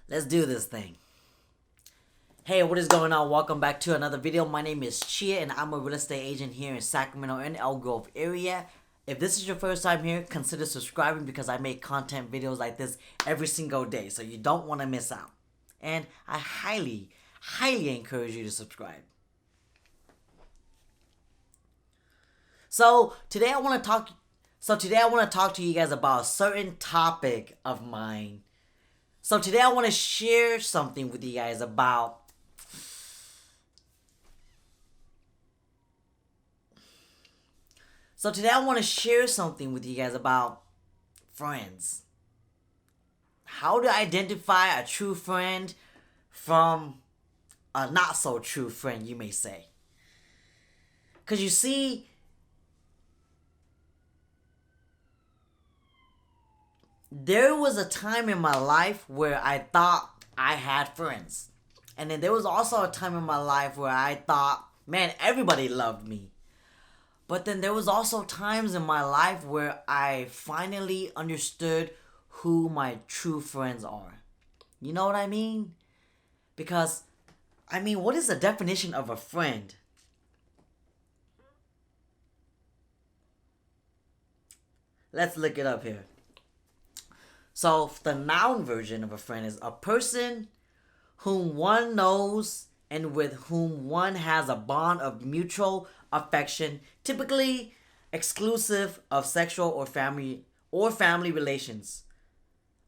Let's do this thing. Hey, what is going on? Welcome back to another video. My name is Chia and I'm a real estate agent here in Sacramento and Elk Grove area. If this is your first time here, consider subscribing because I make content videos like this every single day, so you don't want to miss out. And I highly encourage you to subscribe. So today I want to talk to you guys about a certain topic of mine. So today I want to share something with you guys about friends. How to identify a true friend from a not so true friend, you may say. Because you see, there was a time in my life where I thought I had friends. And then there was also a time in my life where I thought, man, everybody loved me. But then there was also times in my life where I finally understood who my true friends are. You know what I mean? Because, what is the definition of a friend? Let's look it up here. So the noun version of a friend is a person whom one knows and with whom one has a bond of mutual affection, typically exclusive of sexual or family relations.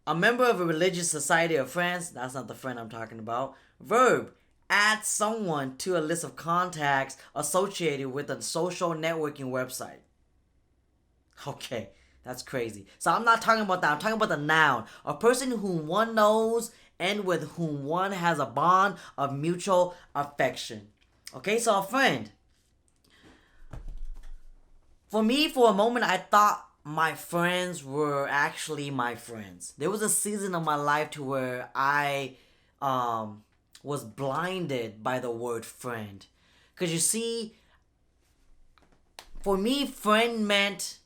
A member of a religious society of friends, that's not the friend I'm talking about. Verb, add someone to a list of contacts associated with a social networking website. Okay. That's crazy. So I'm not talking about that. I'm talking about the noun. A person whom one knows and with whom one has a bond of mutual affection. Okay, so a friend. For me, for a moment, I thought my friends were actually my friends. There was a season of my life to where I was blinded by the word friend. Because you see, for me, friend meant...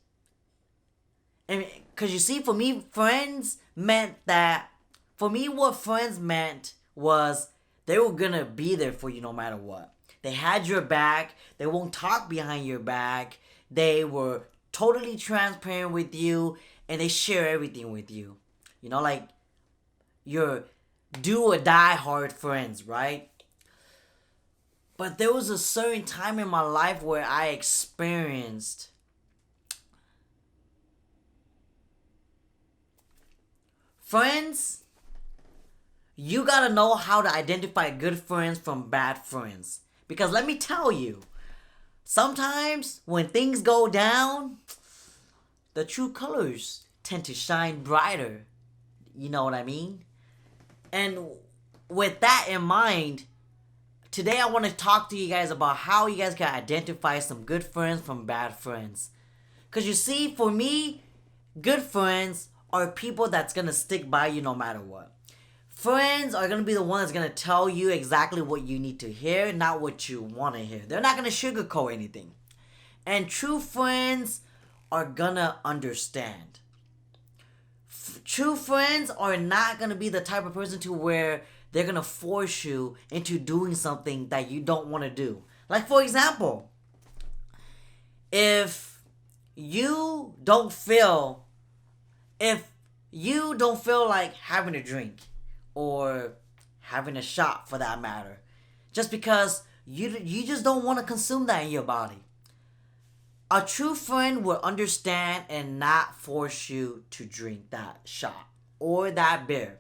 for me, friends meant that... For me, what friends meant was they were gonna be there for you no matter what. They had your back. They won't talk behind your back. They were totally transparent with you. And they share everything with you. You know, like your do or die hard friends, right? But there was a certain time in my life where I experienced... Friends, you gotta know how to identify good friends from bad friends. Because let me tell you, sometimes when things go down, the true colors tend to shine brighter. You know what I mean? And with that in mind, today I want to talk to you guys about how you guys can identify some good friends from bad friends. Because you see, for me, good friends are people that's going to stick by you no matter what. Friends are going to be the one that's going to tell you exactly what you need to hear, not what you want to hear. They're not going to sugarcoat anything. And true friends are going to understand. True friends are not going to be the type of person to where they're going to force you into doing something that you don't want to do. Like, for example, if you don't feel like having a drink or having a shot for that matter, just because you just don't want to consume that in your body, a true friend will understand and not force you to drink that shot or that beer.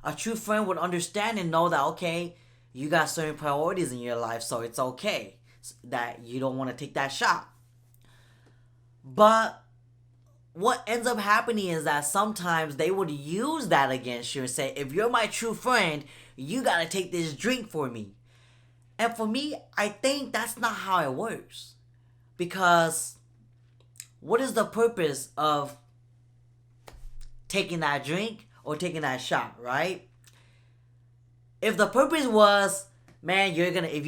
A true friend would understand and know that, okay, you got certain priorities in your life, so it's okay that you don't want to take that shot. But what ends up happening is that sometimes they would use that against you and say, if you're my true friend, you gotta take this drink for me. And for me, I think that's not how it works. Because what is the purpose of taking that drink or taking that shot, right? If the purpose was, man, if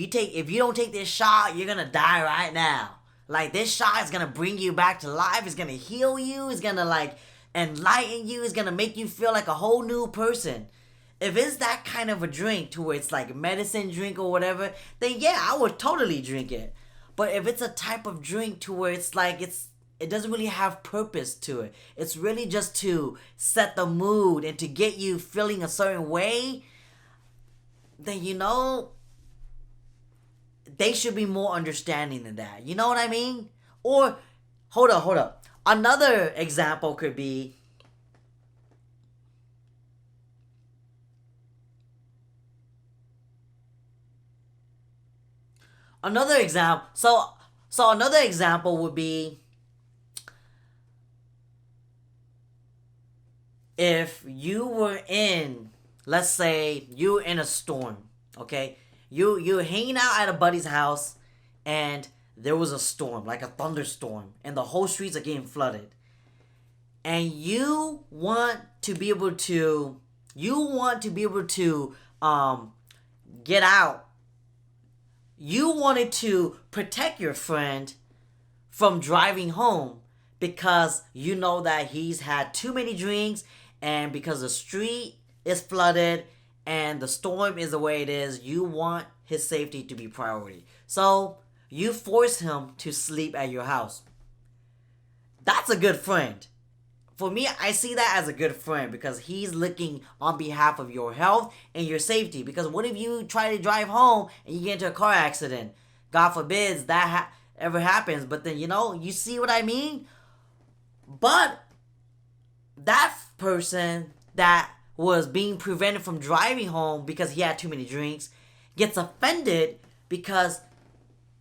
you don't take this shot, you're gonna die right now. Like, this shot is gonna bring you back to life. It's gonna heal you. It's gonna, enlighten you. It's gonna make you feel like a whole new person. if it's that kind of a drink to where it's like medicine drink or whatever, then yeah, I would totally drink it. But if it's a type of drink to where it's like it doesn't really have purpose to it. It's really just to set the mood and to get you feeling a certain way, then they should be more understanding than that. You know what I mean? Or hold up. Another example could be another example. So another example would be if you were in, let's say you're in a storm, okay? You're hanging out at a buddy's house and there was a storm, like a thunderstorm, and the whole streets are getting flooded. And you want to be able to get out. You wanted to protect your friend from driving home because you know that he's had too many drinks, and because the street is flooded and the storm is the way it is, you want his safety to be priority. So you force him to sleep at your house. That's a good friend. For me, I see that as a good friend because he's looking on behalf of your health and your safety. Because what if you try to drive home and you get into a car accident? God forbids that ever happens. But then, you see what I mean? But that person that was being prevented from driving home because he had too many drinks gets offended because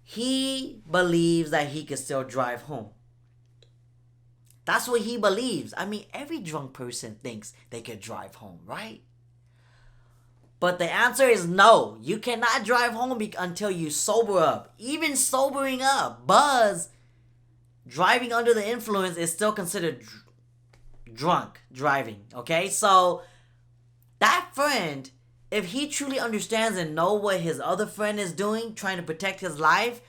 he believes that he can still drive home. That's what he believes. I mean, every drunk person thinks they could drive home, right? But the answer is no. You cannot drive home until you sober up. Even sobering up, buzz, driving under the influence is still considered drunk driving, okay? So that friend, if he truly understands and know what his other friend is doing, trying to protect his life,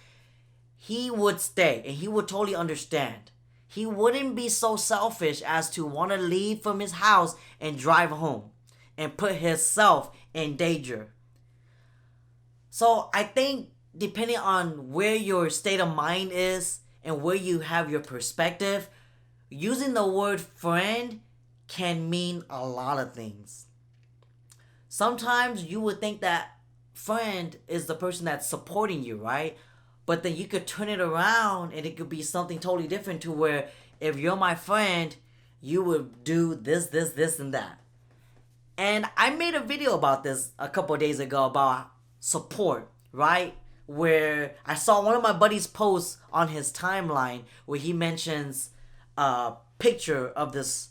he would stay and he would totally understand. He wouldn't be so selfish as to want to leave from his house and drive home and put himself in danger. So I think depending on where your state of mind is and where you have your perspective, using the word friend can mean a lot of things. Sometimes you would think that friend is the person that's supporting you, right? But then you could turn it around and it could be something totally different to where if you're my friend, you would do this, and that. And I made a video about this a couple of days ago about support, right? Where I saw one of my buddies post on his timeline where he mentions a picture of this,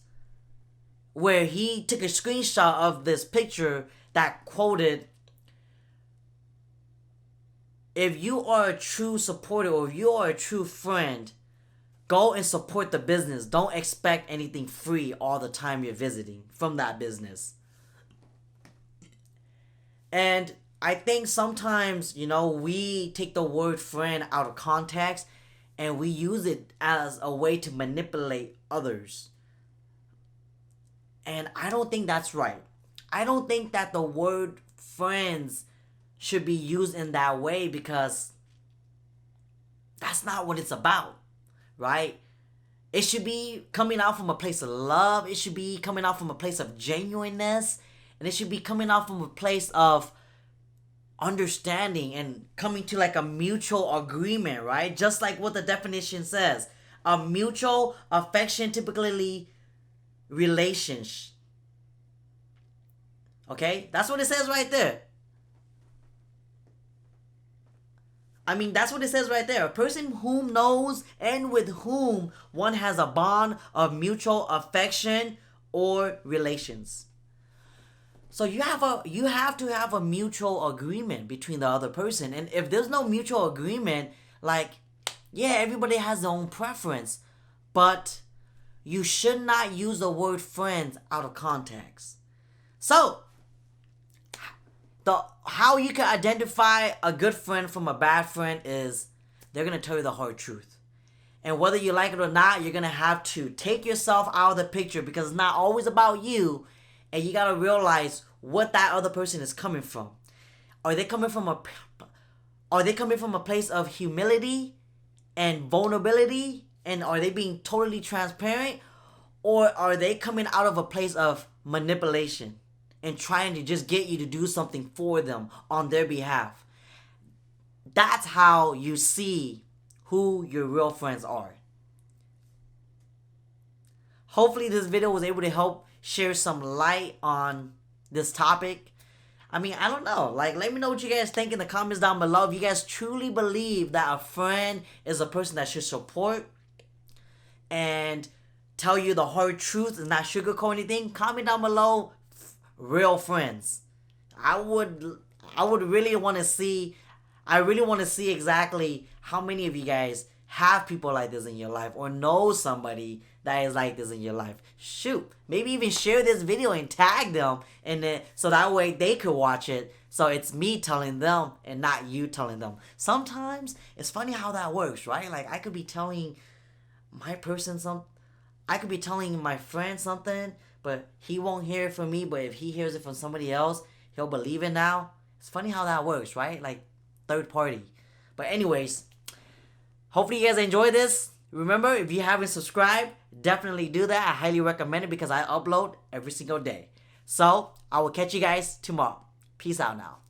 where he took a screenshot of this picture that quoted, if you are a true supporter or if you are a true friend, go and support the business. Don't expect anything free all the time you're visiting from that business. And I think sometimes, we take the word friend out of context and we use it as a way to manipulate others. And I don't think that's right. I don't think that the word friends should be used in that way because that's not what it's about, right? It should be coming out from a place of love. It should be coming out from a place of genuineness. And it should be coming out from a place of understanding and coming to like a mutual agreement, right? Just like what the definition says. A mutual affection, typically relationship. Okay? That's what it says right there. I mean, that's what it says right there. A person whom knows and with whom one has a bond of mutual affection or relations. So you have to have a mutual agreement between the other person. And if there's no mutual agreement, like, yeah, everybody has their own preference. But you should not use the word friends out of context. So, how you can identify a good friend from a bad friend is they're going to tell you the hard truth. And whether you like it or not, you're going to have to take yourself out of the picture because it's not always about you. And you gotta realize what that other person is coming from. Are they coming from a place of humility and vulnerability? And are they being totally transparent? Or are they coming out of a place of manipulation and trying to just get you to do something for them on their behalf? That's how you see who your real friends are. Hopefully this video was able to help share some light on this topic. I mean, I don't know. Like, let me know what you guys think in the comments down below. If you guys truly believe that a friend is a person that should support and tell you the hard truth and not sugarcoat anything, comment down below real friends. I would really want to see, exactly how many of you guys have people like this in your life or know somebody that is like this in your life. Shoot, maybe even share this video and tag them, and so that way they could watch it. So it's me telling them and not you telling them. Sometimes it's funny how that works, right? Like I could be telling my person something. I could be telling my friend something, but he won't hear it from me. But if he hears it from somebody else, he'll believe it now. It's funny how that works, right? Like third party. But anyways, hopefully you guys enjoy this. Remember, if you haven't subscribed, definitely do that. I highly recommend it because I upload every single day. So, I will catch you guys tomorrow. Peace out now.